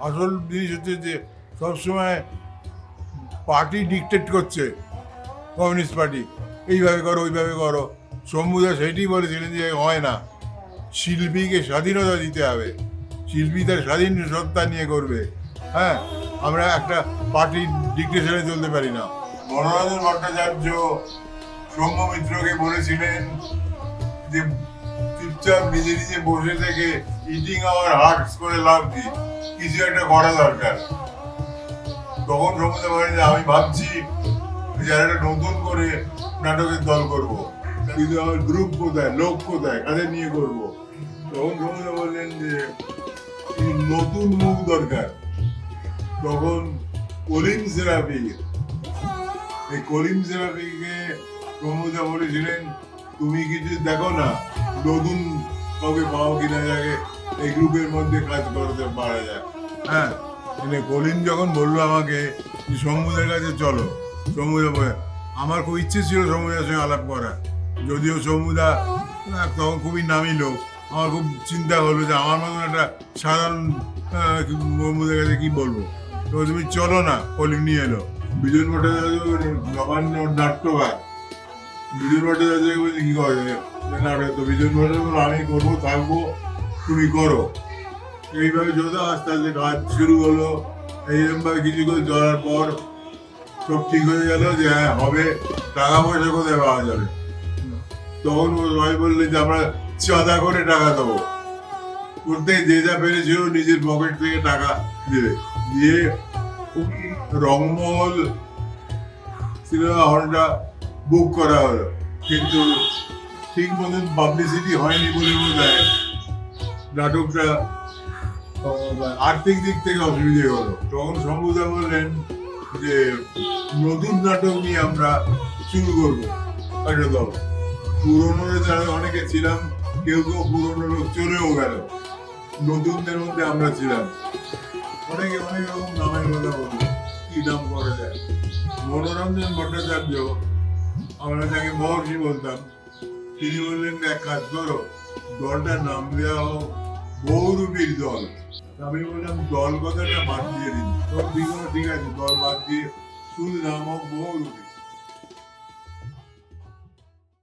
আসল জিনিস হচ্ছে যে সবসময় পার্টি ডিকটেট করছে, কমিউনিস্ট পার্টি এইভাবে করো ওইভাবে করো। শম্ভুদা সেটি বলেছিলেন যে হয় না, শিল্পীকে স্বাধীনতা দিতে হবে, শিল্পী তার স্বাধীন সত্তা নিয়ে করবে। হ্যাঁ, আমরা একটা পার্টির ডিকটেশনে চলতে পারি না। মনোরঞ্জন ভট্টাচার্য সৌম্য মিত্রকে বলেছিলেন যে চুপচাপ নিজে নিজে বসে থেকে ইটিং আওয়ার হার্টস করে লাভ কি, কিছু একটা করা দরকার। তখন সৌম্যদা বলেন যে আমি ভাবছি যে একটা নতুন করে নাটকের দল করব, কিন্তু আমার গ্রুপ কোথায়, লোক কোথায়, কাদের নিয়ে করব। তখন সৌম্যদা বললেন যে নতুন মুখ দরকার। তখন কলিম সেরাফি, এই কলিম সেরাফিকে সৌম্যদা বলেছিলেন তুমি কিছু দেখো না, নতুন কাউকে পাও কিনা যাকে এই গ্রুপের মধ্যে কাজ করতে পারা যায়। হ্যাঁ, কলিম যখন বললো আমাকে শম্ভুদের কাছে চলো, শম্ভুদা বলে আমার খুব ইচ্ছে ছিল শম্ভুদার সঙ্গে আলাপ করা, যদিও শম্ভুদা তখন খুবই নামি লোক। আমার খুব চিন্তা হলো যে আমার মতন একটা সাধারণ শম্ভুদের কাছে কি বলবো। তো তুমি চলো না, কলিম নিয়ে এলো। বিজন ভট্টাচার্য নবান্ন নাট্যকার, বিজন ভট্টাচার্য বলছে কি করে নাটক, তো বিজন ভট্টাচার্য আমি করবো, থাকবো, তুমি করো। এইভাবে যত আস্তে আস্তে কাজ শুরু হলো। এইরকমভাবে কিছু করে চলার পর সব ঠিক হয়ে গেল যে হ্যাঁ হবে, টাকা পয়সা কোথায় পাওয়া যাবে। তখন সবাই বললে যে আমরা চাঁদা করে টাকা দেবো, প্রত্যেক যে যা পেরেছিল নিজের পকেট থেকে টাকা দেবে, দিয়ে রংমহল সিনেমা হলটা বুক করা হলো, কিন্তু ঠিক মতন পাবলিসিটি হয়নি বলে বোধ হয় নাটকটা আর্থিক দিক থেকে অসুবিধে হলো। তখন শম্ভুদা বললেন যে নতুন নাটক নিয়ে আমরা শুরু করবো একটা দল। পুরোনো যারা অনেকে ছিলাম, কেউ কেউ পুরোনো লোক চলেও গেল, নতুনদের মধ্যে আমরা ছিলাম। অনেকে অনেক রকম নামের কথা বললো, কি নাম করা যায়। মনোরঞ্জন ভট্টাচার্য, আমরা তাকে মহর্ষি বলতাম, তিনি বললেন এক কাজ করো, দলটার নাম দেওয়া হোক বহুরূপীর দল। আমি বললাম দল কথাটা বাদ দিয়ে দিন, ঠিক আছে, দল বাদ দিয়ে শুধু নাম হোক বহুরূপী।